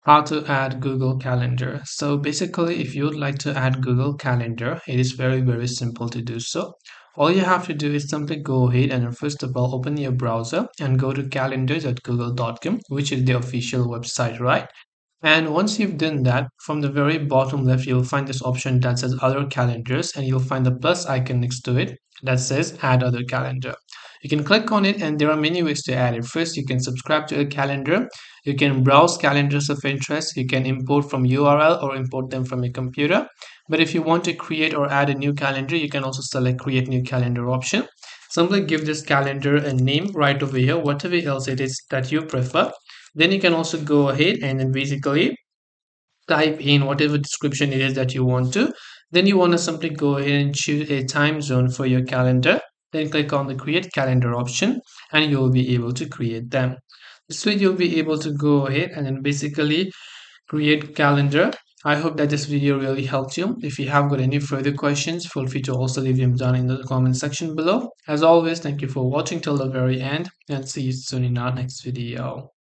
How to add Google Calendar. So basically, if you would like to add Google Calendar, it is very simple to do so. All you have to do is simply go ahead and first of all open your browser and go to calendar.google.com, which is the official website, right? And once you've done that, from the very bottom left, you'll find this option that says other calendars, and you'll find the plus icon next to it that says add other calendar. You can click on it, and there are many ways to add it. First, you can subscribe to a calendar. You can browse calendars of interest. You can import from URL or import them from your computer. But if you want to create or add a new calendar, you can also select create new calendar option. Simply give this calendar a name right over here, whatever else it is that you prefer. Then you can also go ahead and then basically type in whatever description it is that you want to. Then you want to simply go ahead and choose a time zone for your calendar. Then click on the create calendar option and you'll be able to create them. This way you'll be able to go ahead and then basically create calendar. I hope that this video really helped you. If you have got any further questions, feel free to also leave them down in the comment section below. As always, thank you for watching till the very end and see you soon in our next video.